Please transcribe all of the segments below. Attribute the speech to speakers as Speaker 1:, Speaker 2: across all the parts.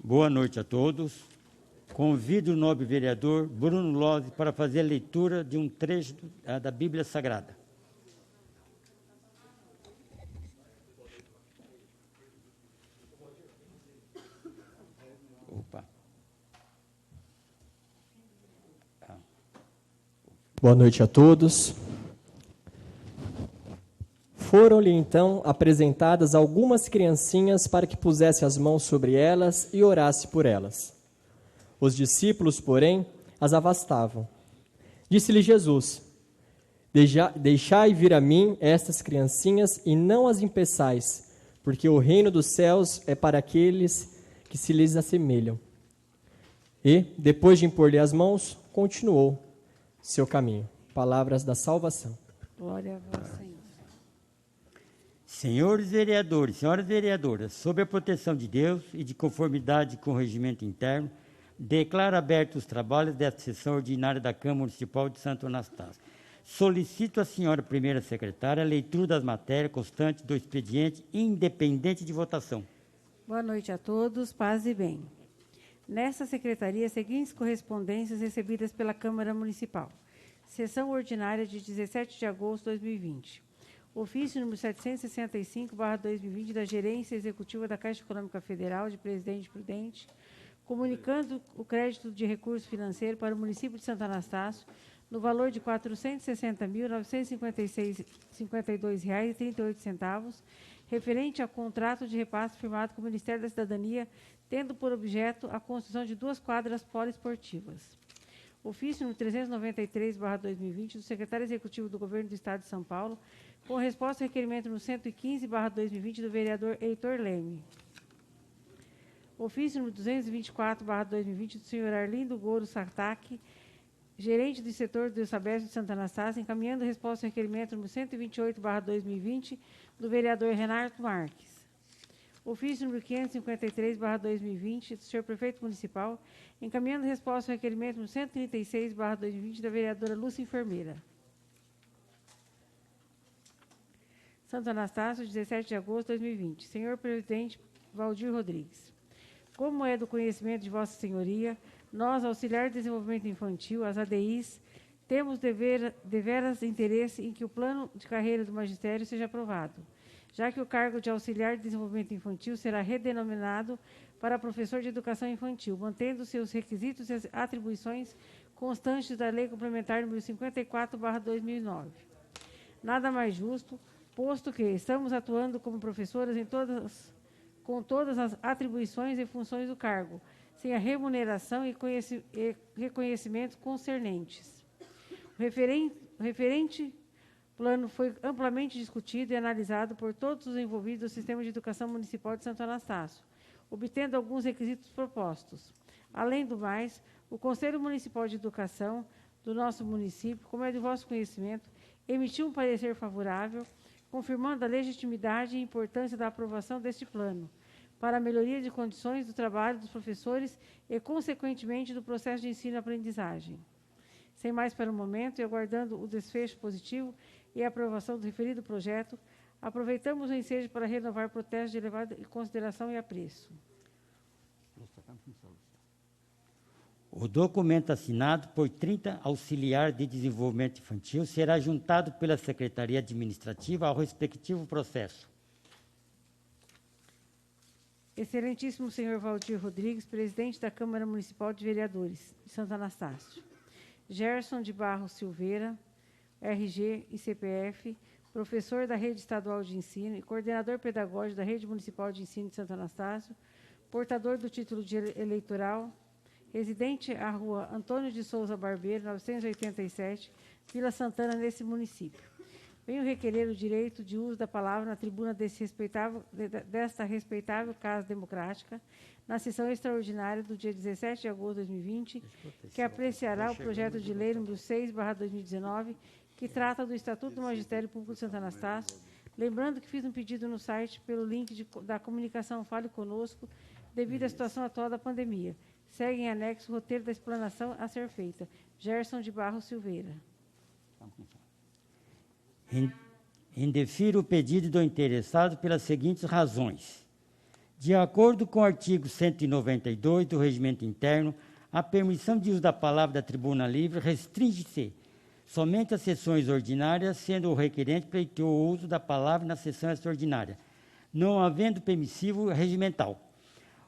Speaker 1: Boa noite a todos. Convido o nobre vereador Bruno Lozzi para fazer a leitura de um trecho da Bíblia Sagrada.
Speaker 2: Boa noite a todos. Foram-lhe então apresentadas algumas criancinhas para que pusesse as mãos sobre elas e orasse por elas. Os discípulos, porém, as afastavam. Disse-lhe Jesus: Deixai vir a mim estas criancinhas e não as impeçais, porque o reino dos céus é para aqueles que se lhes assemelham. E, depois de impor-lhe as mãos, continuou seu caminho. Palavras da salvação.
Speaker 3: Glória a vós, Senhor.
Speaker 1: Senhores vereadores, senhoras vereadoras, sob a proteção de Deus e de conformidade com o regimento interno, declaro abertos os trabalhos desta sessão ordinária da Câmara Municipal de Santo Anastácio. Solicito à senhora primeira secretária a leitura das matérias constantes do expediente independente de votação.
Speaker 3: Boa noite a todos, paz e bem. Nesta secretaria, seguintes correspondências recebidas pela Câmara Municipal. Sessão ordinária de 17 de agosto de 2020. Ofício número 765/2020 da Gerência Executiva da Caixa Econômica Federal de Presidente Prudente, comunicando o crédito de recurso financeiro para o município de Santo Anastácio no valor de R$ 460.952,38, referente ao contrato de repasse firmado com o Ministério da Cidadania, tendo por objeto a construção de 2 quadras poliesportivas. Ofício número 393/2020 do secretário executivo do Governo do Estado de São Paulo, com resposta ao requerimento no 115/2020 do vereador Heitor Leme. Ofício número 224/2020 do senhor Arlindo Goro Sartaki, gerente do setor do Sabesp de Santa Anastácia, encaminhando resposta ao requerimento número 128/2020 do vereador Renato Marques. Ofício número 553/2020 do senhor prefeito municipal, encaminhando resposta ao requerimento número 136/2020 da vereadora Lúcia Enfermeira. Santo Anastácio, 17 de agosto de 2020. Senhor presidente Valdir Rodrigues. Como é do conhecimento de Vossa Senhoria, nós, Auxiliar de Desenvolvimento Infantil, as ADIs, temos deveras interesse em que o plano de carreira do magistério seja aprovado, já que o cargo de Auxiliar de Desenvolvimento Infantil será redenominado para professor de Educação Infantil, mantendo seus requisitos e atribuições constantes da Lei Complementar nº 54/2009. Nada mais justo, posto que estamos atuando como professoras com todas as atribuições e funções do cargo, sem a remuneração e reconhecimentos concernentes. O referente plano foi amplamente discutido e analisado por todos os envolvidos do Sistema de Educação Municipal de Santo Anastácio, obtendo alguns requisitos propostos. Além do mais, o Conselho Municipal de Educação do nosso município, como é de vosso conhecimento, emitiu um parecer favorável, confirmando a legitimidade e importância da aprovação deste plano, para a melhoria de condições do trabalho dos professores e, consequentemente, do processo de ensino e aprendizagem. Sem mais para o momento, e aguardando o desfecho positivo e a aprovação do referido projeto, aproveitamos o ensejo para renovar protestos de elevada consideração e apreço.
Speaker 1: O documento assinado por 30 auxiliares de desenvolvimento infantil será juntado pela Secretaria Administrativa ao respectivo processo.
Speaker 3: Excelentíssimo senhor Valdir Rodrigues, presidente da Câmara Municipal de Vereadores de Santo Anastácio. Gerson de Barros Silveira, RG e CPF, professor da Rede Estadual de Ensino e coordenador pedagógico da Rede Municipal de Ensino de Santo Anastácio, portador do título de eleitoral, residente à rua Antônio de Souza Barbeiro, 987, Vila Santana, nesse município. Venho requerer o direito de uso da palavra na tribuna desta respeitável Casa Democrática, na sessão extraordinária do dia 17 de agosto de 2020, que apreciará o projeto de lei número 6/2019, que trata do Estatuto do Magistério Público de Santo Anastácio, lembrando que fiz um pedido no site pelo link da comunicação Fale Conosco, devido à situação atual da pandemia. Segue em anexo o roteiro da explanação a ser feita. Gerson de Barros Silveira.
Speaker 1: Indefiro o pedido do interessado pelas seguintes razões. De acordo com o artigo 192 do Regimento Interno, a permissão de uso da palavra da tribuna livre restringe-se somente às sessões ordinárias, sendo o requerente pleiteou o uso da palavra na sessão extraordinária, não havendo permissivo regimental.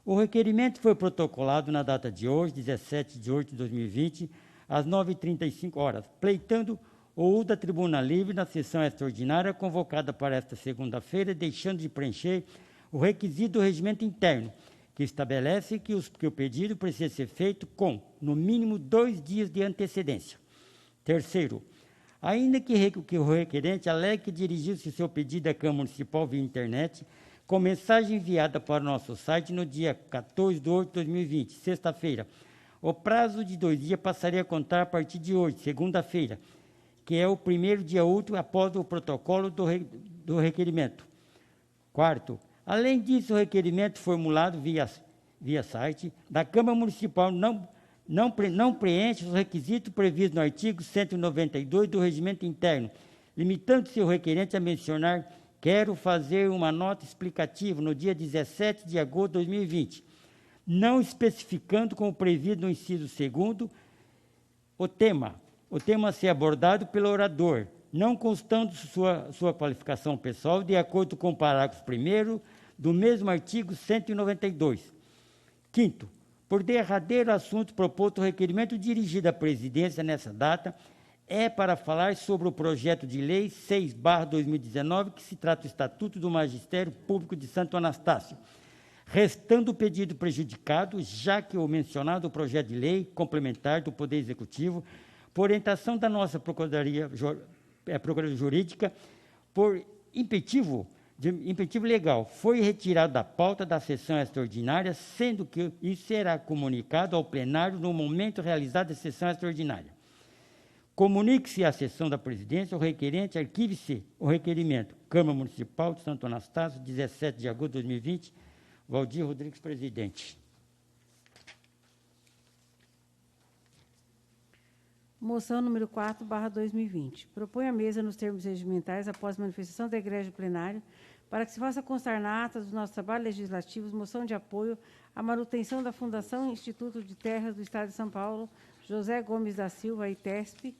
Speaker 1: O requerimento foi protocolado na data de hoje, 17 de 8 de 2020, às 9h35, pleitando o uso da tribuna livre na sessão extraordinária convocada para esta segunda-feira, deixando de preencher o requisito do regimento interno, que estabelece que o pedido precisa ser feito com, no mínimo, 2 dias de antecedência. Terceiro, ainda que o requerente alegue que dirigiu-se seu pedido à Câmara Municipal via internet, com mensagem enviada para o nosso site no dia 14 de 8 de 2020, sexta-feira, o prazo de 2 dias passaria a contar a partir de hoje, segunda-feira, que é o primeiro dia útil após o protocolo do requerimento. Quarto, além disso, o requerimento formulado via site da Câmara Municipal não preenche os requisitos previstos no artigo 192 do Regimento Interno, limitando-se o requerente a mencionar: quero fazer uma nota explicativa no dia 17 de agosto de 2020, não especificando como previsto no inciso 2º o tema a ser abordado pelo orador, não constando sua qualificação pessoal, de acordo com o parágrafo 1º do mesmo artigo 192. Quinto, por derradeiro assunto proposto, o requerimento dirigido à presidência nessa data é para falar sobre o projeto de lei 6/2019, que se trata do Estatuto do Magistério Público de Santo Anastácio, restando o pedido prejudicado, já que o mencionado projeto de lei complementar do Poder Executivo, por orientação da nossa Procuradoria Jurídica, por impeditivo legal, foi retirado da pauta da sessão extraordinária, sendo que isso será comunicado ao plenário no momento realizado a sessão extraordinária. Comunique-se à sessão da presidência o requerente, arquive-se o requerimento. Câmara Municipal de Santo Anastácio, 17 de agosto de 2020, Valdir Rodrigues, presidente.
Speaker 3: Moção número 4/2020. Propõe a mesa, nos termos regimentais, após manifestação da Igreja Plenário, para que se faça constar na ata dos nossos trabalhos legislativos moção de apoio à manutenção da Fundação Instituto de Terras do Estado de São Paulo, José Gomes da Silva, ITESP,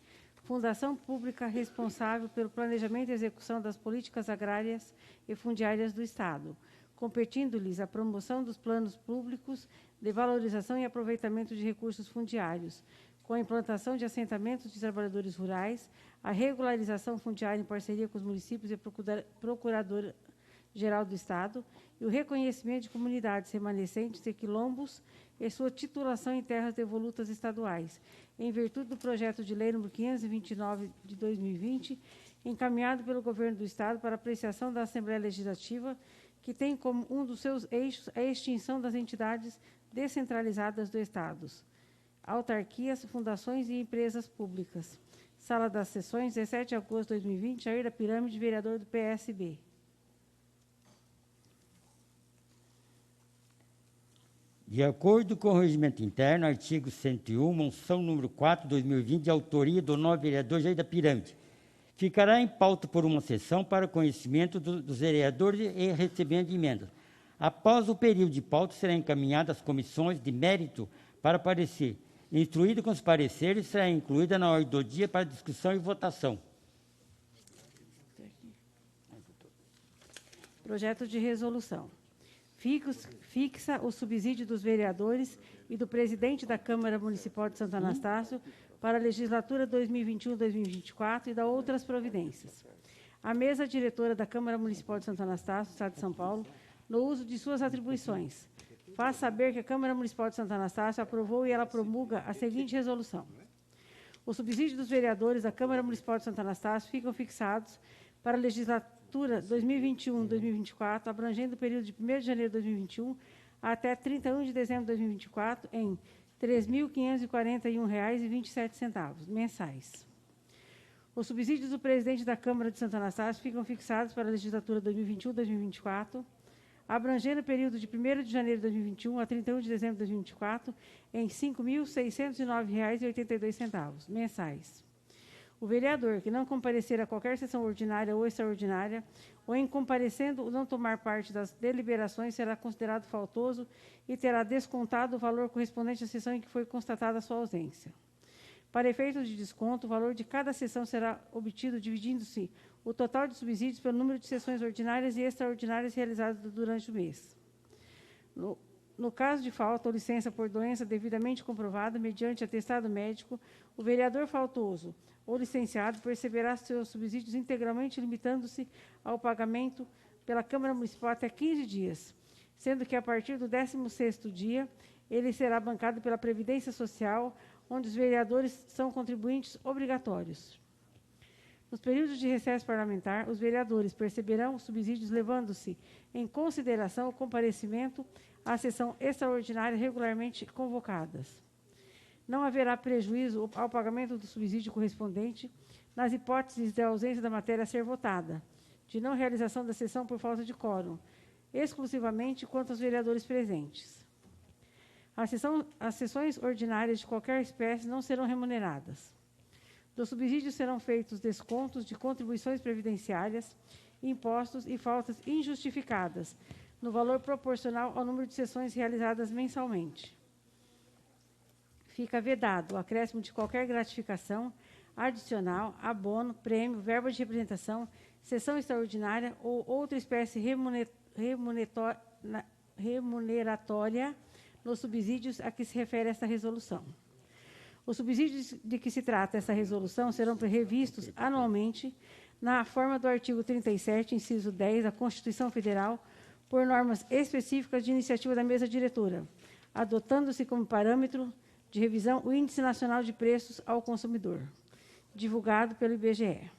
Speaker 3: fundação pública responsável pelo planejamento e execução das políticas agrárias e fundiárias do Estado, competindo-lhes a promoção dos planos públicos de valorização e aproveitamento de recursos fundiários, com a implantação de assentamentos de trabalhadores rurais, a regularização fundiária em parceria com os municípios e a Procuradora-Geral do Estado, e o reconhecimento de comunidades remanescentes de quilombos e sua titulação em terras devolutas estaduais, em virtude do projeto de lei nº 529 de 2020, encaminhado pelo Governo do Estado para apreciação da Assembleia Legislativa, que tem como um dos seus eixos a extinção das entidades descentralizadas do Estado, autarquias, fundações e empresas públicas. Sala das Sessões, 17 de agosto de 2020, Jair da Pirâmide, vereador do PSB.
Speaker 1: De acordo com o Regimento Interno, artigo 101, moção número 4/2020, de autoria do nobre vereador Jair da Pirâmide, ficará em pauta por uma sessão para conhecimento dos vereadores e recebimento de emendas. Após o período de pauta, será encaminhada às comissões de mérito para parecer. Instruído com os pareceres, será incluída na ordem do dia para discussão e votação.
Speaker 3: Projeto de resolução. Fixa o subsídio dos vereadores e do presidente da Câmara Municipal de Santo Anastácio para a legislatura 2021-2024 e da outras providências. A mesa diretora da Câmara Municipal de Santo Anastácio, Estado de São Paulo, no uso de suas atribuições, faz saber que a Câmara Municipal de Santo Anastácio aprovou e ela promulga a seguinte resolução. Os subsídios dos vereadores da Câmara Municipal de Santo Anastácio ficam fixados para a legislatura 2021-2024, abrangendo o período de 1º de janeiro de 2021 até 31 de dezembro de 2024, em R$ 3.541,27 mensais. Os subsídios do presidente da Câmara de Santo Anastácio ficam fixados para a legislatura 2021-2024, abrangendo o período de 1º de janeiro de 2021 a 31 de dezembro de 2024, em R$ 5.609,82 mensais. O vereador que não comparecer a qualquer sessão ordinária ou extraordinária, ou em comparecendo não tomar parte das deliberações, será considerado faltoso e terá descontado o valor correspondente à sessão em que foi constatada a sua ausência. Para efeitos de desconto, o valor de cada sessão será obtido dividindo-se o total de subsídios pelo número de sessões ordinárias e extraordinárias realizadas durante o mês. No caso de falta ou licença por doença devidamente comprovada, mediante atestado médico, o vereador faltoso ou licenciado perceberá seus subsídios integralmente, limitando-se ao pagamento pela Câmara Municipal até 15 dias, sendo que, a partir do 16º dia, ele será bancado pela Previdência Social, onde os vereadores são contribuintes obrigatórios. Nos períodos de recesso parlamentar, os vereadores perceberão os subsídios levando-se em consideração o comparecimento à sessão extraordinária regularmente convocadas. Não haverá prejuízo ao pagamento do subsídio correspondente nas hipóteses de ausência da matéria a ser votada, de não realização da sessão por falta de quórum, exclusivamente quanto aos vereadores presentes. As sessões ordinárias de qualquer espécie não serão remuneradas. Dos subsídios serão feitos descontos de contribuições previdenciárias, impostos e faltas injustificadas, no valor proporcional ao número de sessões realizadas mensalmente. Fica vedado o acréscimo de qualquer gratificação, adicional, abono, prêmio, verba de representação, sessão extraordinária ou outra espécie remuneratória nos subsídios a que se refere esta resolução. Os subsídios de que se trata essa resolução serão revistos anualmente na forma do artigo 37, inciso 10 da Constituição Federal, por normas específicas de iniciativa da mesa diretora, adotando-se como parâmetro de revisão o Índice Nacional de Preços ao Consumidor, divulgado pelo IBGE.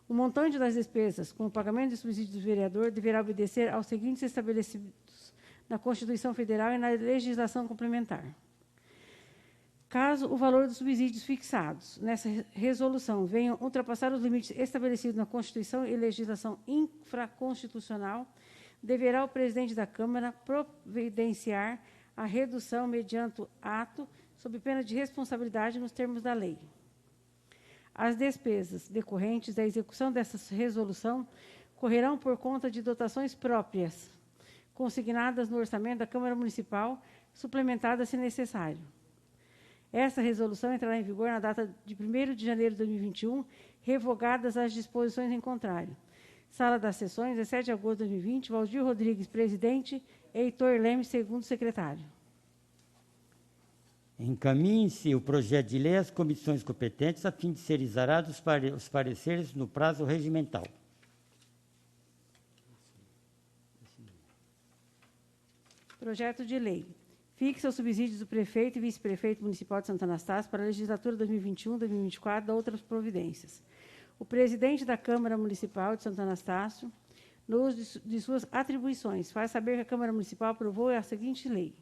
Speaker 3: O montante das despesas com o pagamento de subsídio do vereador deverá obedecer aos seguintes estabelecidos na Constituição Federal e na legislação complementar. Caso o valor dos subsídios fixados nessa resolução venham ultrapassar os limites estabelecidos na Constituição e legislação infraconstitucional, deverá o presidente da Câmara providenciar a redução mediante ato, sob pena de responsabilidade nos termos da lei. As despesas decorrentes da execução dessa resolução correrão por conta de dotações próprias, consignadas no orçamento da Câmara Municipal, suplementadas se necessário. Esta resolução entrará em vigor na data de 1º de janeiro de 2021, revogadas as disposições em contrário. Sala das Sessões, 17 de agosto de 2020, Valdir Rodrigues, presidente, Heitor Leme, segundo secretário.
Speaker 1: Encaminhe-se o projeto de lei às comissões competentes a fim de ser exarados os pareceres no prazo regimental.
Speaker 3: Projeto de lei. Fixa os subsídios do prefeito e vice-prefeito municipal de Santo Anastácio para a legislatura 2021-2024 da outras providências. O presidente da Câmara Municipal de Santo Anastácio, no uso de suas atribuições, faz saber que a Câmara Municipal aprovou a seguinte lei.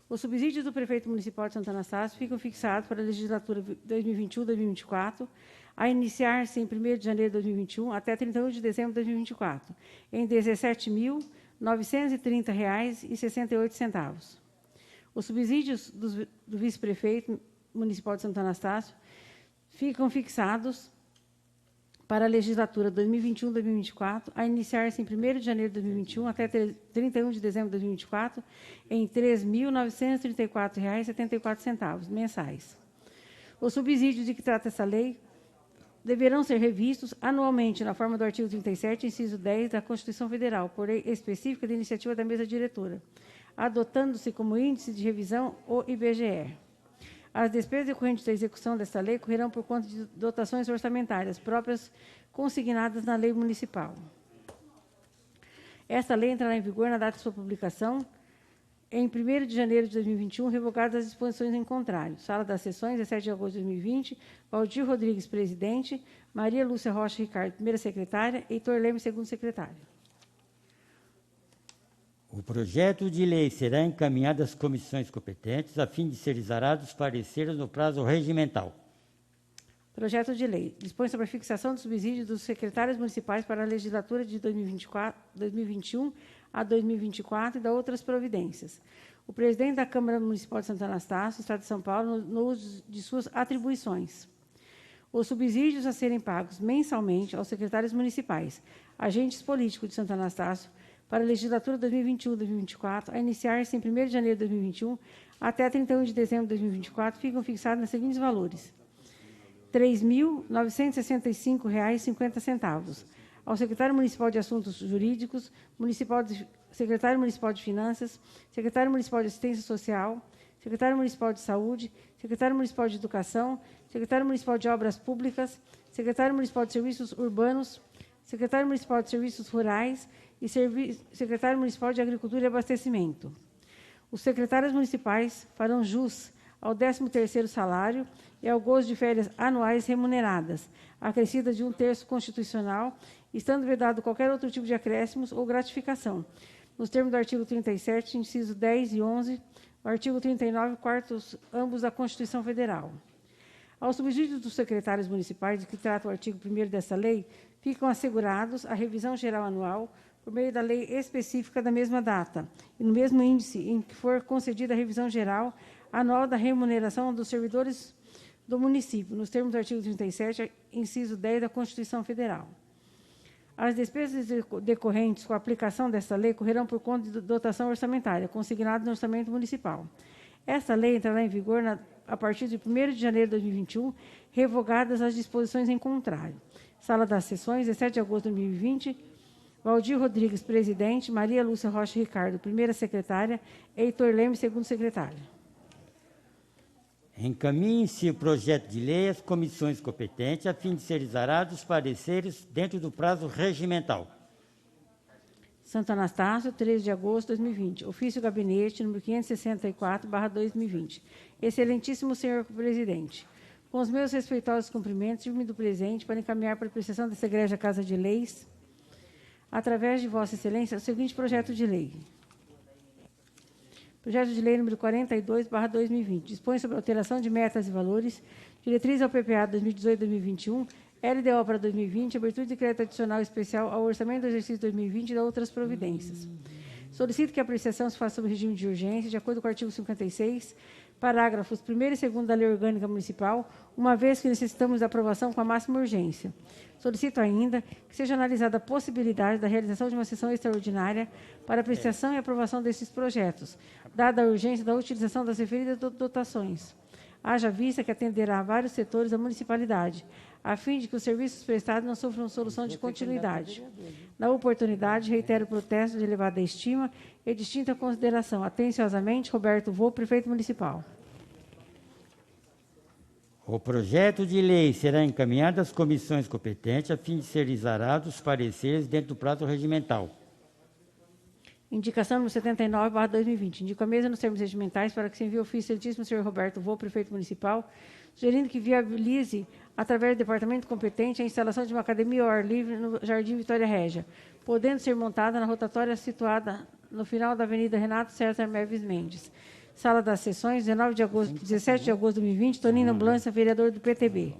Speaker 3: Os subsídios do prefeito municipal de Santo Anastácio ficam fixados para a legislatura 2021-2024, a iniciar-se em 1º de janeiro de 2021 até 31 de dezembro de 2024, em R$ 17.930,68. Os subsídios do vice-prefeito municipal de Santo Anastácio ficam fixados para a legislatura 2021-2024, a iniciar-se em 1º de janeiro de 2021 até 31 de dezembro de 2024, em R$ 3.934,74 mensais. Os subsídios de que trata essa lei deverão ser revistos anualmente na forma do artigo 37, inciso 10 da Constituição Federal, por lei específica de iniciativa da mesa diretora, adotando-se como índice de revisão o IBGE. As despesas decorrentes da execução desta lei correrão por conta de dotações orçamentárias próprias consignadas na lei municipal. Esta lei entrará em vigor na data de sua publicação, em 1º de janeiro de 2021, revogadas as disposições em contrário. Sala das Sessões, 17 de agosto de 2020, Valdir Rodrigues, presidente, Maria Lúcia Rocha Ricardo, primeira secretária, Heitor Leme, segundo secretário.
Speaker 1: O projeto de lei será encaminhado às comissões competentes a fim de ser exarados os pareceres no prazo regimental.
Speaker 3: Projeto de lei. Dispõe sobre a fixação do subsídio dos secretários municipais para a legislatura de 2021 a 2024 e da outras providências. O presidente da Câmara Municipal de Santo Anastácio, Estado de São Paulo, no uso de suas atribuições. Os subsídios a serem pagos mensalmente aos secretários municipais, agentes políticos de Santo Anastácio, para a legislatura 2021-2024, a iniciar-se em 1º de janeiro de 2021 até 31 de dezembro de 2024, ficam fixados nos seguintes valores: R$ 3.965,50 ao secretário municipal de Assuntos Jurídicos, secretário municipal de Finanças, secretário municipal de Assistência Social, secretário municipal de Saúde, secretário municipal de Educação, secretário municipal de Obras Públicas, secretário municipal de Serviços Urbanos, secretário municipal de Serviços Rurais e secretário municipal de Agricultura e Abastecimento. Os secretários municipais farão jus ao 13º salário e ao gozo de férias anuais remuneradas, acrescida de 1/3 constitucional, estando vedado qualquer outro tipo de acréscimos ou gratificação, nos termos do artigo 37, inciso 10 e 11, o artigo 39, quartos, ambos da Constituição Federal. Aos subsídios dos secretários municipais, de que trata o artigo 1º desta lei, ficam assegurados a revisão geral anual por meio da lei específica da mesma data, e no mesmo índice em que for concedida a revisão geral anual da remuneração dos servidores do município, nos termos do artigo 37, inciso 10 da Constituição Federal. As despesas decorrentes com a aplicação desta lei correrão por conta de dotação orçamentária, consignada no orçamento municipal. Esta lei entrará em vigor a partir de 1º de janeiro de 2021, revogadas as disposições em contrário. Sala das Sessões, 17 de agosto de 2020, Valdir Rodrigues, presidente, Maria Lúcia Rocha Ricardo, primeira secretária, Heitor Leme, segundo secretário.
Speaker 1: Encaminhe-se o projeto de lei às comissões competentes, a fim de ser exarados os pareceres dentro do prazo regimental.
Speaker 3: Santo Anastácio, 13 de agosto de 2020. Ofício Gabinete, número 564/2020. Excelentíssimo senhor presidente, com os meus respeitosos cumprimentos, sirvo-me do presente para encaminhar para a apreciação dessa egrégia Casa de Leis, através de Vossa Excelência, o seguinte projeto de lei. Projeto de lei número 42/2020. Dispõe sobre a alteração de metas e valores, diretrizes ao PPA 2018-2021, LDO para 2020, abertura de decreto adicional especial ao orçamento do exercício 2020 e de outras providências. Solicito que a apreciação se faça sob regime de urgência, de acordo com o artigo 56, parágrafos 1º e 2º da Lei Orgânica Municipal, uma vez que necessitamos da aprovação com a máxima urgência. Solicito ainda que seja analisada a possibilidade da realização de uma sessão extraordinária para apreciação e aprovação desses projetos, dada a urgência da utilização das referidas dotações. Haja vista que atenderá a vários setores da municipalidade, a fim de que os serviços prestados não sofram solução de continuidade. Na oportunidade, reitero o protesto de elevada estima e distinta consideração. Atenciosamente, Roberto Vô, prefeito municipal.
Speaker 1: O projeto de lei será encaminhado às comissões competentes, a fim de ser exarados os pareceres dentro do prazo regimental.
Speaker 3: Indicação número 79/2020. Indico a mesa nos termos regimentais para que se envie ofício ao excelentíssimo senhor Roberto Vô, prefeito municipal, sugerindo que viabilize, através do departamento competente, a instalação de uma academia ao ar livre no Jardim Vitória Régia, podendo ser montada na rotatória situada no final da Avenida Renato César Meves Mendes. Sala das Sessões, 17 de agosto de 2020, Tonino Ambulância, vereador do PTB.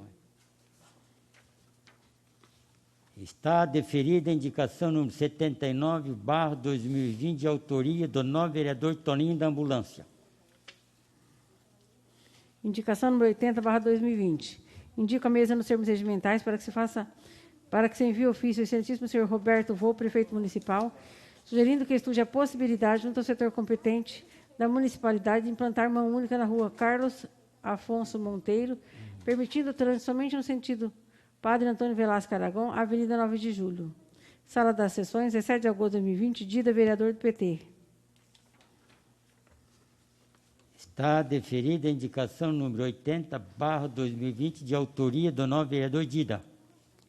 Speaker 1: Está deferida a indicação número 79/2020, de autoria do novo vereador Toninho da Ambulância.
Speaker 3: Indicação número 80/2020. Indico a mesa nos termos regimentais para que se envie ofício ao excelentíssimo senhor Roberto Vô, prefeito municipal, sugerindo que estude a possibilidade, junto ao setor competente da municipalidade, de implantar mão única na rua Carlos Afonso Monteiro, permitindo o trânsito somente no sentido Padre Antônio Velasco Aragão, Avenida 9 de Julho. Sala das Sessões, 17 de agosto de 2020, Dida, vereador do PT.
Speaker 1: Está deferida a indicação número 80/2020, de autoria do novo vereador Dida.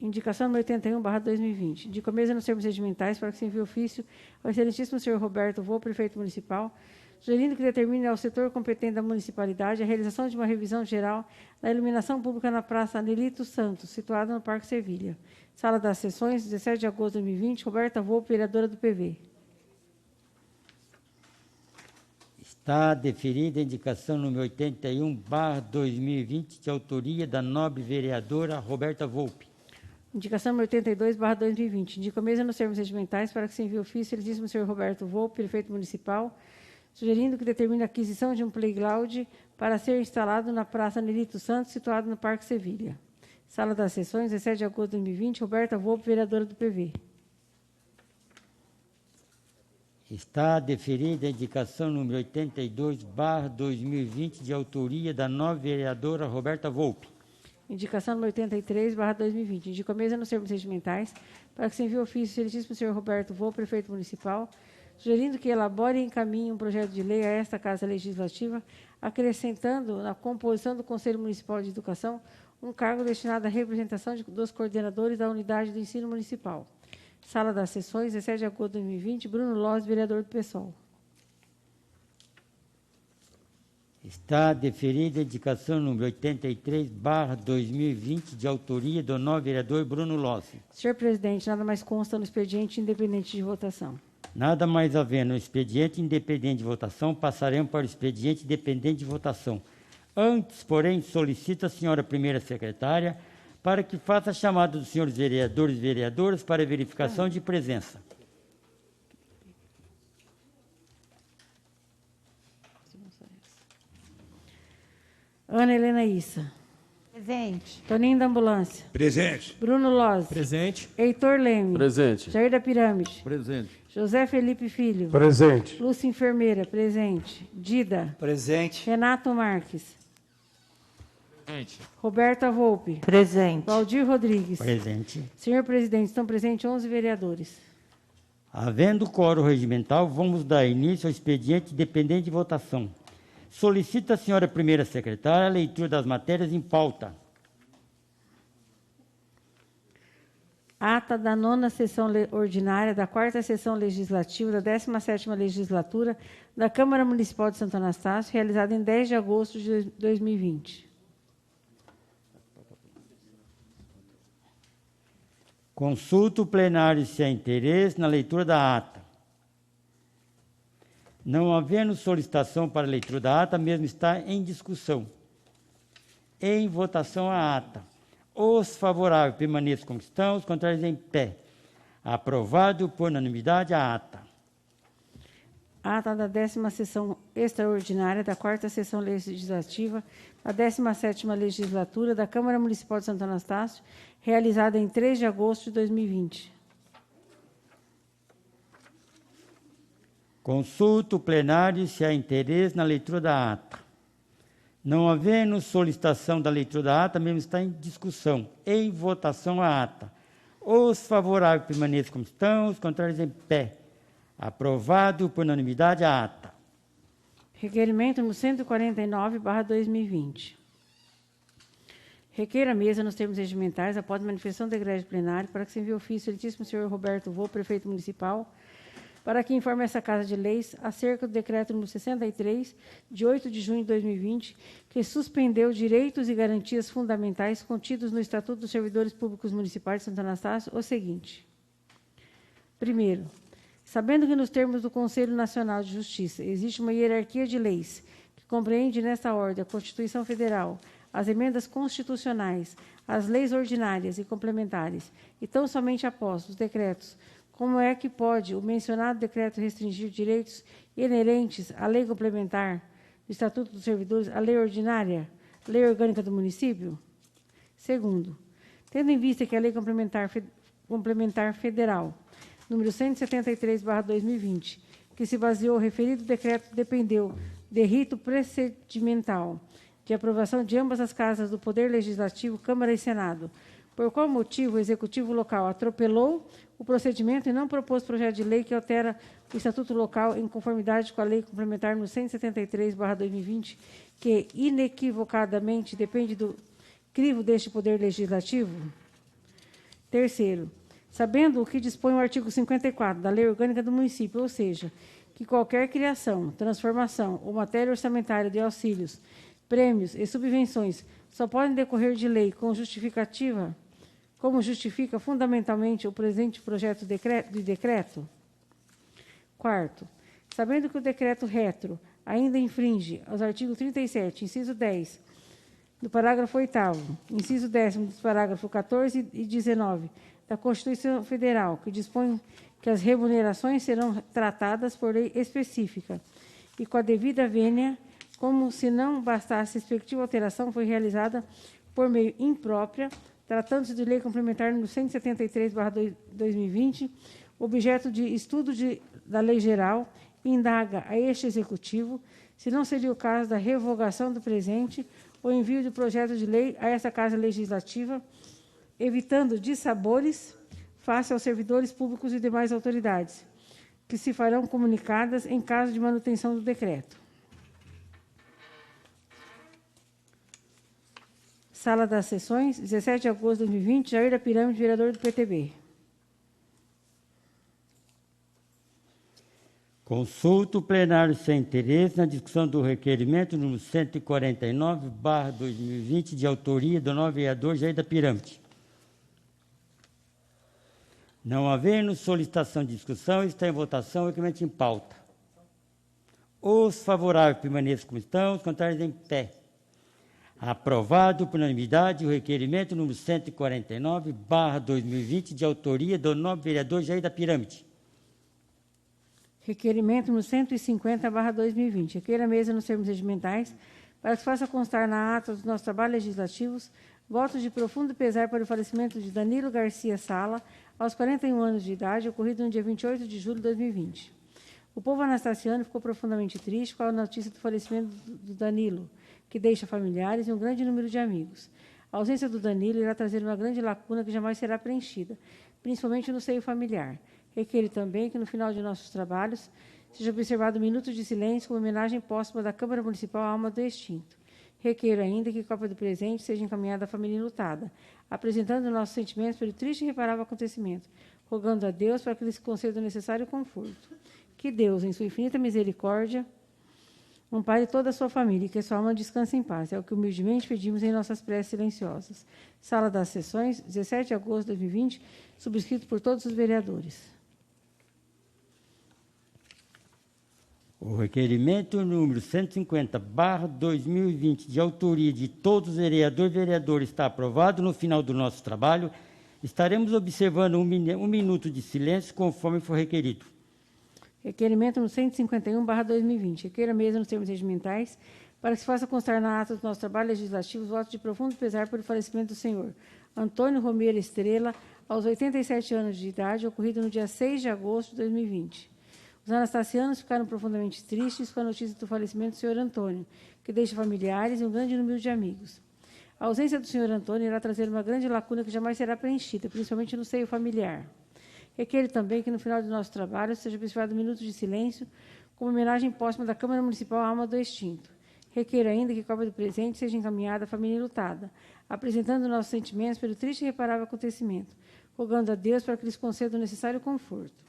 Speaker 3: Indicação número 81/2020. Indico a mesa nos termos regimentais para que se envie ofício ao excelentíssimo senhor Roberto Vô, prefeito municipal, sugerindo que determine ao setor competente da municipalidade a realização de uma revisão geral da iluminação pública na Praça Nelito Santos, situada no Parque Sevilha. Sala das Sessões, 17 de agosto de 2020, Roberta Vô, vereadora do PV.
Speaker 1: Está deferida a indicação número 81/2020, de autoria da nobre vereadora Roberta Volpe.
Speaker 3: Indicação número 82/2020. Indico a mesa nos termos regimentais para que se envie ofício ao excelentíssimo senhor Roberto Vô, prefeito municipal, sugerindo que determine a aquisição de um playground para ser instalado na Praça Nelito Santos, situado no Parque Sevilha. Sala das Sessões, 17 de agosto de 2020, Roberta Volpe, vereadora do PV.
Speaker 1: Está deferida a indicação número 82/2020, de autoria da nova vereadora Roberta Volpe.
Speaker 3: Indicação número 83/2020. Indico a mesa nos termos regimentais para que se envie ofício ao excelentíssimo senhor Roberto Volpe, prefeito municipal, sugerindo que elabore e encaminhe um projeto de lei a esta Casa Legislativa, acrescentando na composição do Conselho Municipal de Educação um cargo destinado à representação dos coordenadores da unidade do ensino municipal. Sala das Sessões, 17 de agosto de 2020, Bruno Lopes, vereador do PSOL.
Speaker 1: Está deferida a indicação número 83/2020, de autoria do novo vereador Bruno Lossi.
Speaker 3: Senhor presidente, nada mais consta no expediente independente de votação.
Speaker 1: Nada mais havendo no expediente independente de votação, passaremos para o expediente dependente de votação. Antes, porém, solicito a senhora primeira secretária para que faça a chamada dos senhores vereadores e vereadoras para verificação de presença.
Speaker 3: Ana Helena Issa.
Speaker 4: Presente.
Speaker 3: Toninho da Ambulância.
Speaker 5: Presente.
Speaker 3: Bruno Lozzi.
Speaker 2: Presente.
Speaker 3: Heitor Leme.
Speaker 6: Presente.
Speaker 3: Jair da Pirâmide.
Speaker 6: Presente.
Speaker 3: José Felipe Filho.
Speaker 6: Presente.
Speaker 3: Lúcia Enfermeira. Presente. Dida.
Speaker 5: Presente.
Speaker 3: Renato Marques.
Speaker 6: Presente.
Speaker 3: Roberta Volpe.
Speaker 4: Presente.
Speaker 3: Valdir Rodrigues.
Speaker 1: Presente.
Speaker 3: Senhor presidente, estão presentes 11 vereadores.
Speaker 1: Havendo quórum regimental, vamos dar início ao expediente dependente de votação. Solicito a senhora primeira secretária a leitura das matérias em pauta.
Speaker 3: Ata da 9ª sessão ordinária da 4ª sessão legislativa da 17ª legislatura da Câmara Municipal de Santo Anastácio, realizada em 10 de agosto de 2020.
Speaker 1: Consulto o plenário se há interesse na leitura da ata. Não havendo solicitação para a leitura da ata, mesmo está em discussão. Em votação a ata. Os favoráveis permaneçam como estão, os contrários em pé. Aprovado por unanimidade a ata.
Speaker 3: Ata da 10ª sessão extraordinária da 4ª sessão legislativa da 17ª legislatura da Câmara Municipal de Santo Anastácio, realizada em 3 de agosto de 2020.
Speaker 1: Consulto o plenário se há interesse na leitura da ata. Não havendo solicitação da leitura da ata, mesmo está em discussão. Em votação a ata. Os favoráveis permaneçam como estão, os contrários em pé. Aprovado por unanimidade a ata.
Speaker 3: Requerimento no 149/2020. Requer a mesa, nos termos regimentais, após manifestação do egrégio plenário, para que se envie ofício ao excelentíssimo senhor Roberto Volpe, prefeito municipal, para que informe essa Casa de Leis acerca do decreto número 63, de 8 de junho de 2020, que suspendeu direitos e garantias fundamentais contidos no Estatuto dos Servidores Públicos Municipais de Santo Anastácio, o seguinte. Primeiro, sabendo que nos termos do Conselho Nacional de Justiça existe uma hierarquia de leis que compreende nesta ordem a Constituição Federal, as emendas constitucionais, as leis ordinárias e complementares, e tão somente após os decretos, como é que pode o mencionado decreto restringir direitos inerentes à lei complementar do Estatuto dos Servidores, à lei ordinária, lei orgânica do município? Segundo, tendo em vista que a lei complementar federal, número 173/2020, que se baseou o referido decreto, dependeu de rito procedimental de aprovação de ambas as casas do Poder Legislativo, Câmara e Senado, por qual motivo o Executivo Local atropelou o procedimento e não propôs projeto de lei que altera o Estatuto Local em conformidade com a Lei Complementar no 173/2020, que inequivocadamente depende do crivo deste Poder Legislativo? Terceiro, sabendo o que dispõe o artigo 54 da Lei Orgânica do Município, ou seja, que qualquer criação, transformação ou matéria orçamentária de auxílios, prêmios e subvenções só podem decorrer de lei com justificativa, como justifica fundamentalmente o presente projeto de decreto. Quarto, sabendo que o decreto retro ainda infringe aos artigos 37, inciso 10, do parágrafo 8º, inciso 10º dos parágrafos 14 e 19 da Constituição Federal, que dispõe que as remunerações serão tratadas por lei específica e com a devida vênia, como se não bastasse a respectiva alteração foi realizada por meio imprópria, Tratando-se de lei complementar número 173/2020, objeto de estudo da lei geral, indaga a este Executivo se não seria o caso da revogação do presente ou envio de projeto de lei a essa Casa Legislativa, evitando dissabores face aos servidores públicos e demais autoridades, que se farão comunicadas em caso de manutenção do decreto. Sala das Sessões, 17 de agosto de 2020, Jair da Pirâmide, vereador do PTB.
Speaker 1: Consulta o plenário sem interesse na discussão do requerimento número 149/2020, de autoria do novo vereador Jair da Pirâmide. Não havendo solicitação de discussão, está em votação o requerimento em pauta. Os favoráveis permaneçam como estão, os contrários em pé. Aprovado por unanimidade o requerimento número 149/2020, de autoria do novo vereador Jair da Pirâmide.
Speaker 3: Requerimento número 150/2020. Requer a mesa nos termos regimentais para que se faça constar na ata dos nossos trabalhos legislativos votos de profundo pesar para o falecimento de Danilo Garcia Sala, aos 41 anos de idade, ocorrido no dia 28 de julho de 2020. O povo anastaciano ficou profundamente triste com a notícia do falecimento do Danilo, que deixa familiares e um grande número de amigos. A ausência do Danilo irá trazer uma grande lacuna que jamais será preenchida, principalmente no seio familiar. Requer também que, no final de nossos trabalhos, seja observado um minuto de silêncio como homenagem póstuma da Câmara Municipal à alma do extinto. Requer ainda que cópia do presente seja encaminhada à família enlutada, apresentando nossos sentimentos pelo triste e irreparável acontecimento, rogando a Deus para que lhes conceda o necessário conforto. Que Deus, em sua infinita misericórdia, ampare toda a sua família e que a sua alma descanse em paz. É o que humildemente pedimos em nossas preces silenciosas. Sala das Sessões, 17 de agosto de 2020, subscrito por todos os vereadores.
Speaker 1: O requerimento número 150/2020, de autoria de todos os vereadores e vereadoras, está aprovado. No final do nosso trabalho, estaremos observando um minuto de silêncio, conforme for requerido.
Speaker 3: Requerimento no 151/2020. Requer a mesa nos termos regimentais para que se faça constar na ata do nosso trabalho legislativo os votos de profundo pesar pelo falecimento do senhor Antônio Romero Estrela, aos 87 anos de idade, ocorrido no dia 6 de agosto de 2020. Os anastacianos ficaram profundamente tristes com a notícia do falecimento do senhor Antônio, que deixa familiares e um grande número de amigos. A ausência do senhor Antônio irá trazer uma grande lacuna que jamais será preenchida, principalmente no seio familiar. Requer também que, no final do nosso trabalho, seja observado um minuto de silêncio, como homenagem póstuma da Câmara Municipal à alma do extinto. Requer ainda que a cópia do presente seja encaminhada à família enlutada, apresentando nossos sentimentos pelo triste e irreparável acontecimento, rogando a Deus para que lhes conceda o necessário conforto.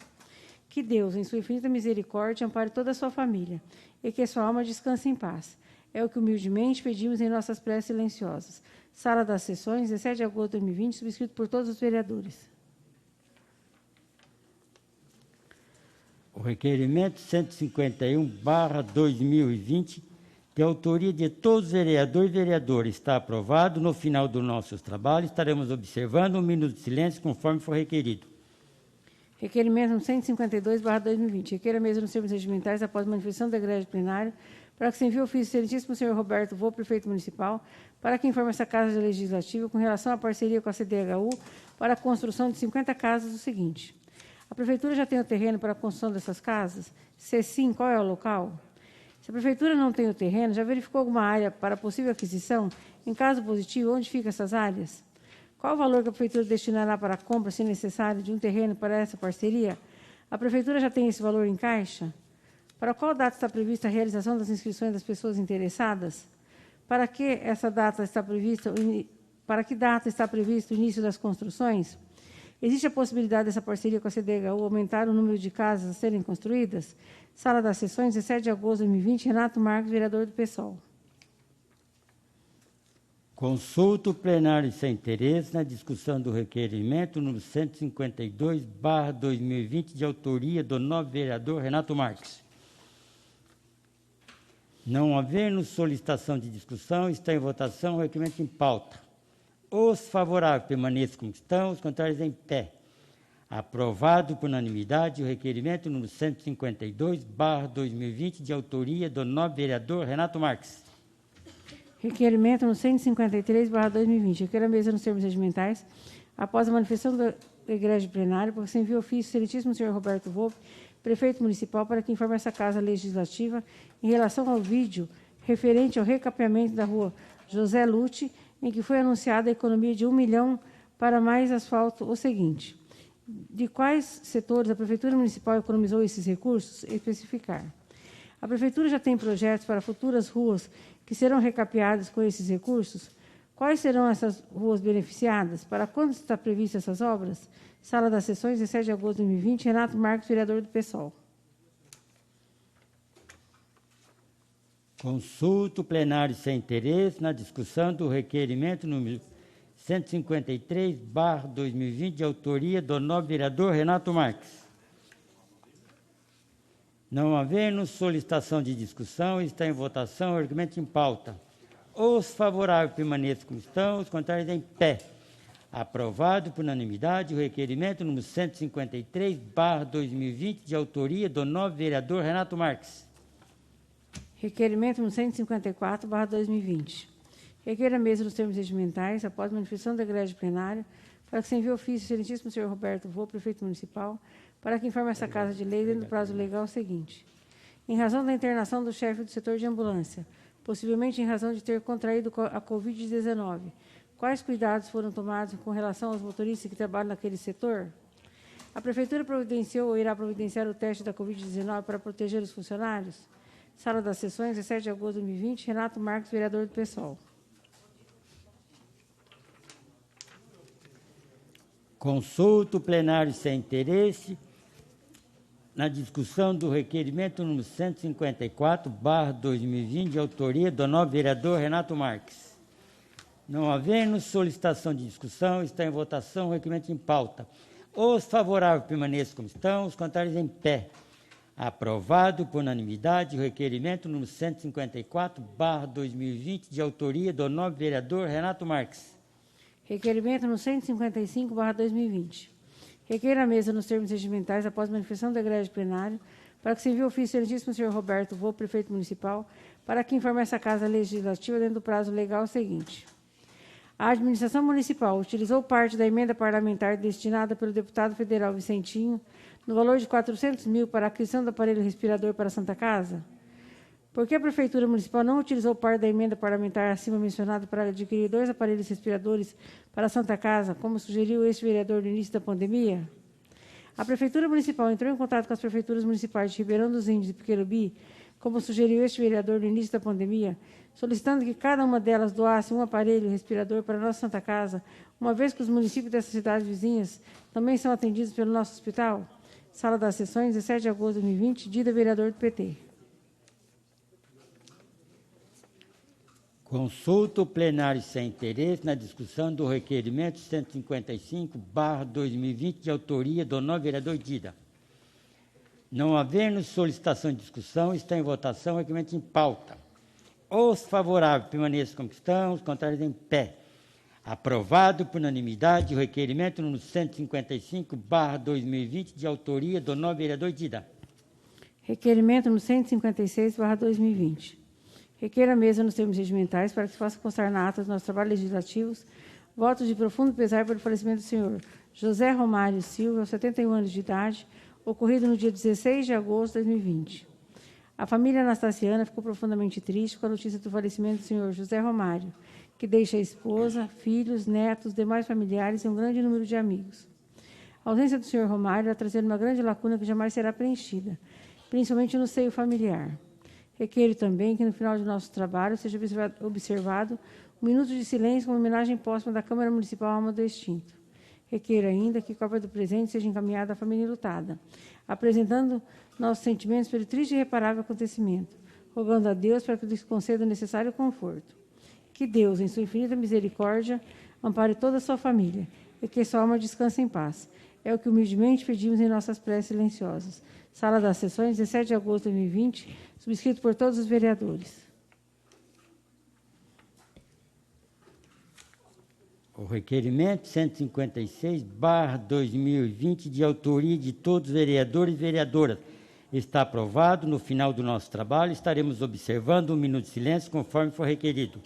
Speaker 3: Que Deus, em sua infinita misericórdia, ampare toda a sua família e que a sua alma descanse em paz. É o que humildemente pedimos em nossas preces silenciosas. Sala das Sessões, 17 de agosto de 2020, subscrito por todos os vereadores.
Speaker 1: O requerimento 151/2020, de autoria de todos os vereadores e vereadoras, está aprovado. No final do nosso trabalho, estaremos observando um minuto de silêncio, conforme for requerido.
Speaker 3: Requerimento 152/2020. Requer a mesa nos termos regimentais, após manifestação da egrégio plenário, para que se envie ofício do excelentíssimo senhor Roberto Vô, prefeito municipal, para que informe essa Casa Legislativa com relação à parceria com a CDHU para a construção de 50 casas o seguinte. A Prefeitura já tem o terreno para a construção dessas casas? Se sim, qual é o local? Se a Prefeitura não tem o terreno, já verificou alguma área para possível aquisição? Em caso positivo, onde ficam essas áreas? Qual o valor que a Prefeitura destinará para a compra, se necessário, de um terreno para essa parceria? A Prefeitura já tem esse valor em caixa? Para qual data está prevista a realização das inscrições das pessoas interessadas? Para que essa data está prevista? Para que data está previsto o início das construções? Existe a possibilidade dessa parceria com a CDHU aumentar o número de casas a serem construídas? Sala das Sessões, 17 de agosto de 2020, Renato Marques, vereador do PSOL.
Speaker 1: Consulta o plenário sem interesse na discussão do requerimento número 152/2020, de autoria do novo vereador Renato Marques. Não havendo solicitação de discussão, está em votação o requerimento em pauta. Os favoráveis permaneçam como estão, os contrários em pé. Aprovado por unanimidade o requerimento número 152/2020, de autoria do novo vereador Renato Marques.
Speaker 3: Requerimento no 153/2020. Requer a mesa nos termos regimentais, após a manifestação da Igreja Plenária, por se envia ofício, excelentíssimo senhor Roberto Volpe, prefeito municipal, para que informe essa Casa Legislativa em relação ao vídeo referente ao recapeamento da rua José Lute, em que foi anunciada a economia de 1 milhão para mais asfalto, o seguinte: de quais setores a Prefeitura Municipal economizou esses recursos? Especificar. A Prefeitura já tem projetos para futuras ruas que serão recapeadas com esses recursos? Quais serão essas ruas beneficiadas? Para quando está prevista essas obras? Sala das Sessões, 17 de agosto de 2020. Renato Marques, vereador do PSOL.
Speaker 1: Consulta o plenário sem interesse na discussão do requerimento número 153/2020, de autoria do nobre vereador Renato Marques. Não havendo solicitação de discussão, está em votação o argumento em pauta. Os favoráveis permaneçam como estão, os contrários em pé. Aprovado por unanimidade o requerimento número 153/2020, de autoria do nobre vereador Renato Marques.
Speaker 3: Requerimento no 154/2020. Requer a mesa nos termos regimentais, após manifestação da Igreja Plenária, para que se envie ofício, excelentíssimo senhor Roberto Vô, prefeito municipal, para que informe essa Casa de Lei, dentro do prazo legal, o seguinte: em razão da internação do chefe do setor de ambulância, possivelmente em razão de ter contraído a Covid-19, quais cuidados foram tomados com relação aos motoristas que trabalham naquele setor? A Prefeitura providenciou ou irá providenciar o teste da Covid-19 para proteger os funcionários? Sala das Sessões, 17 de agosto de 2020. Renato Marques, vereador do PSOL.
Speaker 1: Consulta o plenário sem interesse na discussão do requerimento número 154/2020, de autoria do nobre vereador Renato Marques. Não havendo solicitação de discussão, está em votação o requerimento em pauta. Os favoráveis permaneçam como estão, os contrários em pé. Aprovado por unanimidade o requerimento número 154/2020, de autoria do nobre vereador Renato Marques.
Speaker 3: Requerimento no 155/2020. Requer a mesa nos termos regimentais, após manifestação da Igreja Plenária, para que se envie ofício, excelentíssimo senhor Roberto Vô, prefeito municipal, para que informe essa Casa Legislativa, dentro do prazo legal, o seguinte: a administração municipal utilizou parte da emenda parlamentar destinada pelo deputado federal Vicentinho, no valor de 400 mil, para a aquisição do aparelho respirador para a Santa Casa? Por que a Prefeitura Municipal não utilizou parte da emenda parlamentar acima mencionada para adquirir 2 aparelhos respiradores para a Santa Casa, como sugeriu este vereador no início da pandemia? A Prefeitura Municipal entrou em contato com as prefeituras municipais de Ribeirão dos Índios e Piquerubi, como sugeriu este vereador no início da pandemia, solicitando que cada uma delas doasse um aparelho respirador para a nossa Santa Casa, uma vez que os municípios dessas cidades vizinhas também são atendidos pelo nosso hospital? Sala das Sessões, 17 de agosto de 2020, Dida, vereador do PT.
Speaker 1: Consulta o plenário sem interesse na discussão do requerimento 155/2020, de autoria do nobre vereador Dida. Não havendo solicitação de discussão, está em votação o requerimento em pauta. Os favoráveis permaneçam como estão, os contrários em pé. Aprovado por unanimidade o requerimento número 155/2020, de autoria do nobre vereador Dida.
Speaker 3: Requerimento no 156/2020. Requer a mesa nos termos regimentais, para que se faça constar na ata dos nossos trabalhos legislativos votos de profundo pesar pelo falecimento do senhor José Romário Silva, aos 71 anos de idade, ocorrido no dia 16 de agosto de 2020. A família Anastaciana ficou profundamente triste com a notícia do falecimento do senhor José Romário, que deixa a esposa, filhos, netos, demais familiares e um grande número de amigos. A ausência do senhor Romário irá trazer uma grande lacuna que jamais será preenchida, principalmente no seio familiar. Requeiro também que, no final de nosso trabalho, seja observado um minuto de silêncio como homenagem póstuma da Câmara Municipal à alma do extinto. Requeiro ainda que cópia do presente seja encaminhada à família enlutada, apresentando nossos sentimentos pelo triste e irreparável acontecimento, rogando a Deus para que lhes conceda o necessário conforto. Que Deus, em sua infinita misericórdia, ampare toda a sua família e que sua alma descanse em paz. É o que humildemente pedimos em nossas preces silenciosas. Sala das Sessões, 17 de agosto de 2020, subscrito por todos os vereadores.
Speaker 1: O requerimento 156/2020, de autoria de todos os vereadores e vereadoras, está aprovado. No final do nosso trabalho, estaremos observando um minuto de silêncio, conforme for requerido.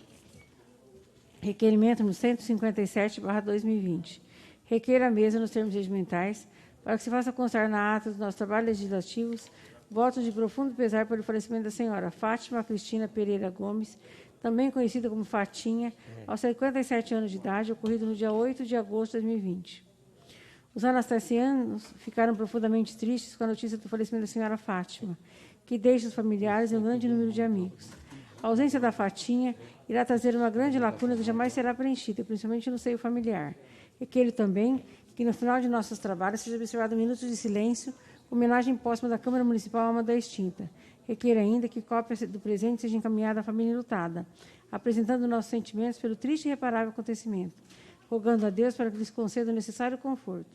Speaker 3: Requerimento número 157/2020. Requer a mesa, nos termos regimentais, para que se faça constar na ata dos nossos trabalhos legislativos votos de profundo pesar pelo falecimento da senhora Fátima Cristina Pereira Gomes, também conhecida como Fatinha, aos 57 anos de idade, ocorrido no dia 8 de agosto de 2020. Os anastasianos ficaram profundamente tristes com a notícia do falecimento da senhora Fátima, que deixa os familiares e um grande número de amigos. A ausência da Fatinha irá trazer uma grande lacuna que jamais será preenchida, principalmente no seio familiar. Requeiro também que, no final de nossos trabalhos, seja observado um minuto de silêncio, homenagem póstuma da Câmara Municipal à alma da extinta. Requeiro ainda que cópia do presente seja encaminhada à família enlutada, apresentando nossos sentimentos pelo triste e irreparável acontecimento, rogando a Deus para que lhes conceda o necessário conforto.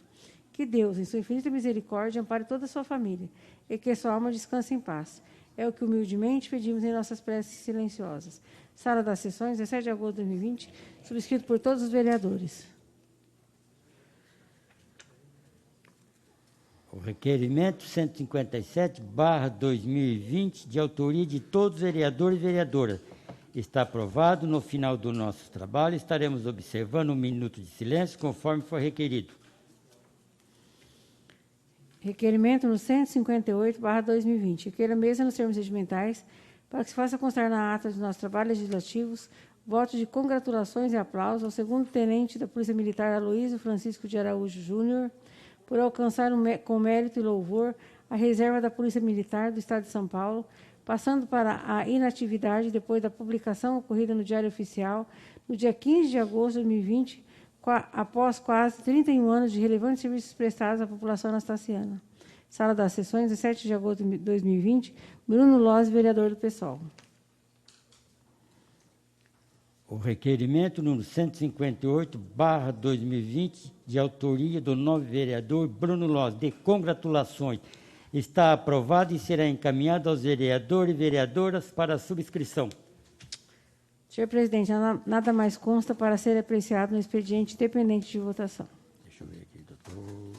Speaker 3: Que Deus, em sua infinita misericórdia, ampare toda a sua família e que sua alma descanse em paz. É o que humildemente pedimos em nossas preces silenciosas. Sala das Sessões, 17 de agosto de 2020, subscrito por todos os vereadores.
Speaker 1: O requerimento 157/2020, de autoria de todos os vereadores e vereadoras, está aprovado. No final do nosso trabalho, estaremos observando um minuto de silêncio, conforme for requerido.
Speaker 3: Requerimento no 158/2020. Requer a mesa, nos termos regimentais, para que se faça constar na ata dos nossos trabalhos legislativos votos de congratulações e aplausos ao segundo-tenente da Polícia Militar Aloísio Francisco de Araújo Júnior, por alcançar com mérito e louvor a reserva da Polícia Militar do Estado de São Paulo, passando para a inatividade depois da publicação ocorrida no Diário Oficial, no dia 15 de agosto de 2020, após quase 31 anos de relevantes serviços prestados à população anastasiana. Sala das Sessões, 17 de agosto de 2020, Bruno Lozzi, vereador do PSOL.
Speaker 1: O requerimento número 158/2020, de autoria do novo vereador Bruno Lozzi, de congratulações, está aprovado e será encaminhado aos vereadores e vereadoras para a subscrição.
Speaker 3: Senhor presidente, nada mais consta para ser apreciado no expediente dependente de votação.
Speaker 1: Deixa eu ver aqui, doutor.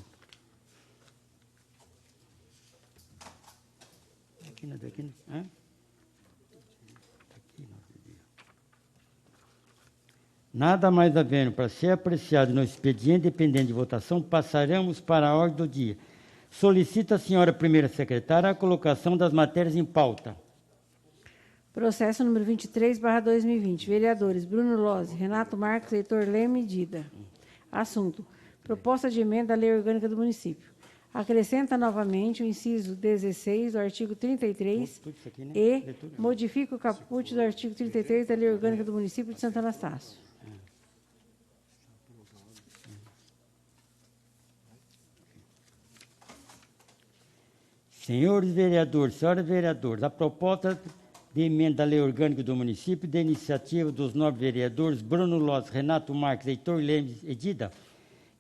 Speaker 1: Aqui não, daqui não. Hã? Aqui não. Nada mais havendo para ser apreciado no expediente dependente de votação, passaremos para a ordem do dia. Solicita a senhora primeira secretária a colocação das matérias em pauta.
Speaker 3: Processo número 23/2020. Vereadores Bruno Lozzi, Renato Marques, Heitor Leme e Dida. Assunto: proposta de emenda à Lei Orgânica do Município. Acrescenta novamente o inciso 16 do artigo 33 e modifica o caput do artigo 33 da Lei Orgânica do Município de Santo Anastácio.
Speaker 1: Senhores vereadores, senhoras vereadoras, a proposta de emenda à Lei Orgânica do Município, de iniciativa dos nobres vereadores Bruno Lozzi, Renato Marques, Heitor Leme e Dida,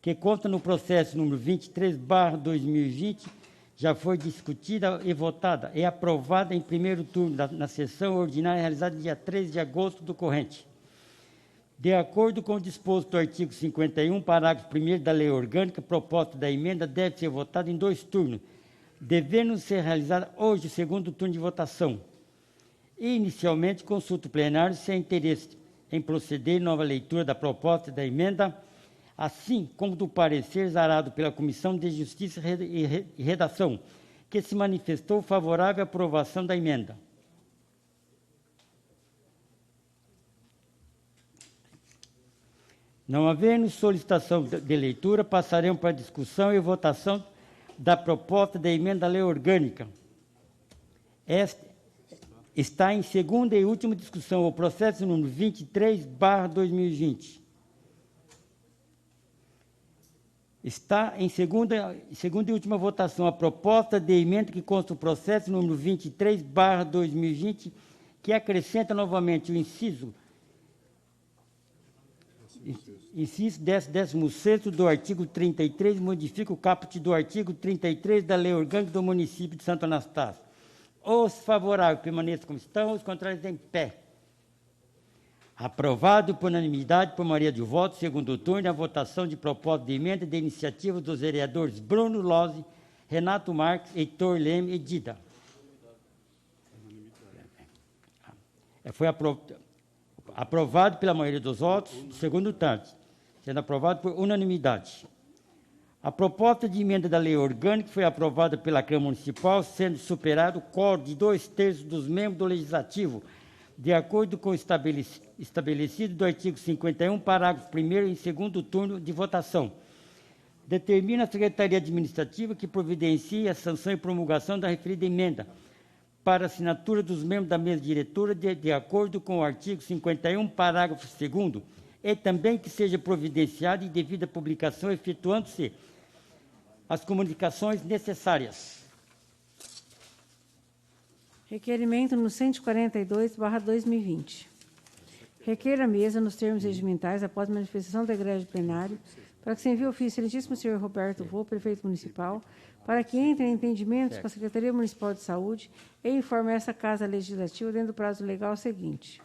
Speaker 1: que consta no processo número 23/2020, já foi discutida e votada e aprovada em primeiro turno na sessão ordinária realizada dia 13 de agosto do corrente. De acordo com o disposto do artigo 51, parágrafo 1º da Lei Orgânica, a proposta da emenda deve ser votada em 2 turnos, devendo ser realizada hoje o segundo turno de votação. E, inicialmente, consulta o plenário se há interesse em proceder nova leitura da proposta da emenda, assim como do parecer exarado pela Comissão de Justiça e Redação, que se manifestou favorável à aprovação da emenda. Não havendo solicitação de leitura, passaremos para a discussão e votação da proposta da emenda à Lei Orgânica. Esta está em segunda e última discussão, o processo número 23/2020. Está em segunda e última votação a proposta de emenda que consta o processo número 23/2020, que acrescenta novamente o inciso 16º do artigo 33, modifica o caput do artigo 33 da Lei Orgânica do Município de Santo Anastácio. Os favoráveis permaneçam como estão, os contrários em pé. Aprovado por unanimidade, por maioria de votos, segundo turno, a votação de proposta de emenda de iniciativa dos vereadores Bruno Lozzi, Renato Marques, Heitor Leme e Dida. Aprovado pela maioria dos votos do segundo turno, sendo aprovado por unanimidade. A proposta de emenda da lei orgânica foi aprovada pela Câmara Municipal, sendo superado o quórum de 2/3 dos membros do Legislativo, de acordo com o estabelecido do artigo 51, parágrafo 1º em segundo turno de votação. Determina a Secretaria Administrativa que providencie a sanção e promulgação da referida emenda para assinatura dos membros da mesa diretora de acordo com o artigo 51, parágrafo 2º, e também que seja providenciada e devida publicação, efetuando-se as comunicações necessárias.
Speaker 3: Requerimento no 142/2020. Requer a mesa, nos termos regimentais, após manifestação da egrégio plenário, para que se envie ofício ao excelentíssimo senhor Roberto Vô, prefeito municipal, para que entre em entendimentos com a Secretaria Municipal de Saúde e informe essa Casa Legislativa dentro do prazo legal seguinte.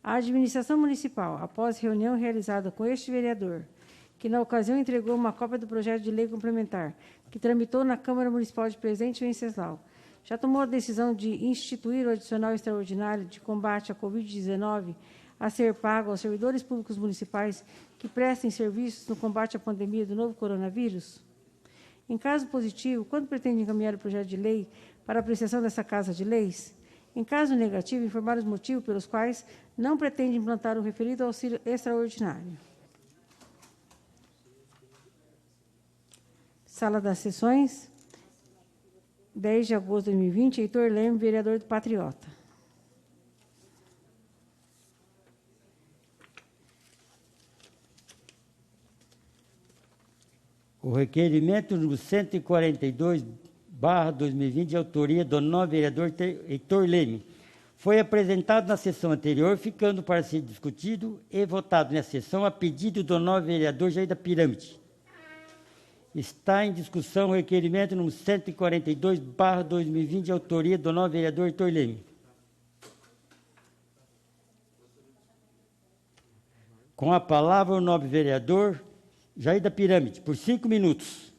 Speaker 3: A administração municipal, após reunião realizada com este vereador, que na ocasião entregou uma cópia do projeto de lei complementar, que tramitou na Câmara Municipal de Presidente Venceslau, já tomou a decisão de instituir o adicional extraordinário de combate à Covid-19 a ser pago aos servidores públicos municipais que prestem serviços no combate à pandemia do novo coronavírus? Em caso positivo, quando pretende encaminhar o projeto de lei para apreciação dessa Casa de Leis? Em caso negativo, informar os motivos pelos quais não pretende implantar o referido auxílio extraordinário. Sala das Sessões, 10 de agosto de 2020, Heitor Leme, vereador do Patriota.
Speaker 1: O requerimento número 142/2020, de autoria do novo vereador Heitor Leme, foi apresentado na sessão anterior, ficando para ser discutido e votado nessa sessão a pedido do novo vereador Jair da Pirâmide. Está em discussão o requerimento número 142/2020, de autoria do novo vereador Heitor Leme. Com a palavra o novo vereador Jair da Pirâmide, por 5 minutos.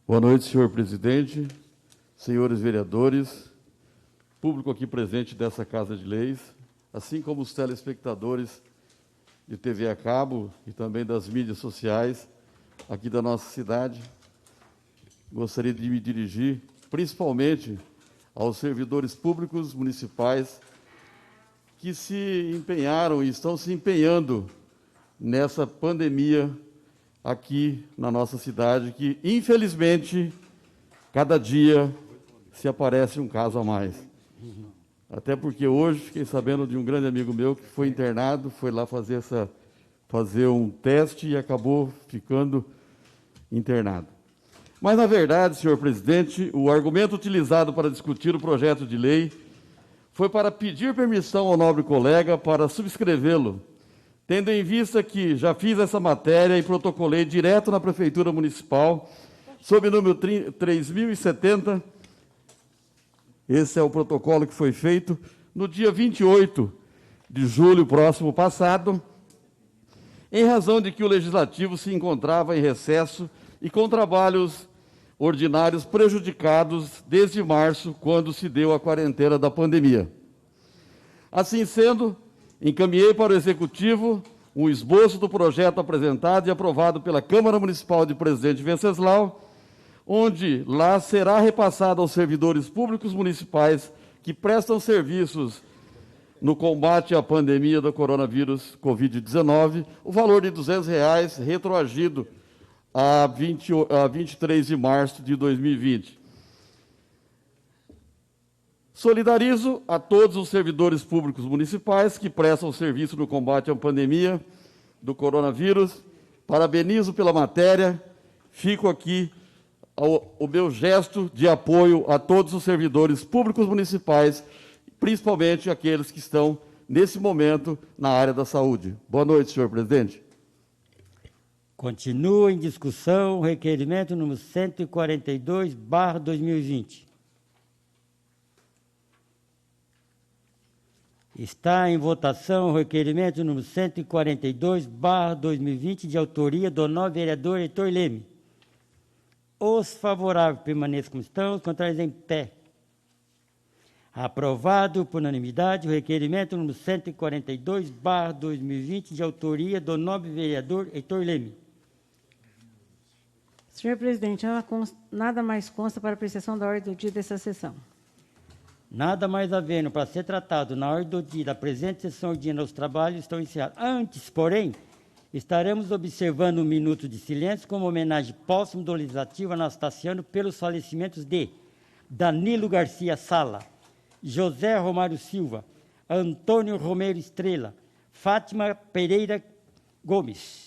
Speaker 4: Boa noite, senhor presidente, senhores vereadores, público aqui presente dessa Casa de Leis, assim como os telespectadores de TV a cabo e também das mídias sociais aqui da nossa cidade. Gostaria de me dirigir principalmente aos servidores públicos municipais que se empenharam e estão se empenhando nessa pandemia aqui na nossa cidade, que, infelizmente, cada dia se aparece um caso a mais. Até porque hoje fiquei sabendo de um grande amigo meu que foi internado, foi lá fazer um teste e acabou ficando internado. Mas, na verdade, senhor presidente, o argumento utilizado para discutir o projeto de lei foi para pedir permissão ao nobre colega para subscrevê-lo, tendo em vista que já fiz essa matéria e protocolei direto na Prefeitura Municipal, sob o número 3070. Esse é o protocolo que foi feito no dia 28 de julho próximo passado, em razão de que o Legislativo se encontrava em recesso e com trabalhos ordinários prejudicados desde março, quando se deu a quarentena da pandemia. Assim sendo, encaminhei para o Executivo um esboço do projeto apresentado e aprovado pela Câmara Municipal de Presidente Venceslau, onde lá será repassado aos servidores públicos municipais que prestam serviços no combate à pandemia do coronavírus Covid-19, o valor de R$ 200, retroagido a 23 de março de 2020. Solidarizo a todos os servidores públicos municipais que prestam serviço no combate à pandemia do coronavírus. Parabenizo pela matéria. Fico aqui o meu gesto de apoio a todos os servidores públicos municipais, principalmente aqueles que estão, nesse momento, na área da saúde. Boa noite, senhor presidente.
Speaker 1: Continua em discussão o requerimento número 142/2020. Está em votação o requerimento número 142/2020, de autoria do novo vereador Heitor Leme. Os favoráveis permaneçam como estão, os contrários em pé. Aprovado por unanimidade o requerimento número 142/2020, de autoria do nobre vereador Heitor Leme.
Speaker 3: Senhor presidente, nada mais consta para apreciação da ordem do dia dessa sessão.
Speaker 1: Nada mais havendo para ser tratado na ordem do dia da presente sessão ordinária dos trabalhos estão encerrados. Antes, porém, estaremos observando um minuto de silêncio como homenagem póstuma do Legislativo Anastaciano pelos falecimentos de Danilo Garcia Sala, José Romário Silva, Antônio Romero Estrela, Fátima Pereira Gomes.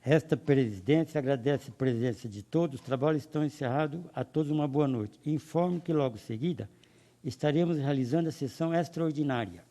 Speaker 1: Esta presidência agradece a presença de todos. Os trabalhos estão encerrados. A todos uma boa noite. Informo que logo em seguida estaremos realizando a sessão extraordinária.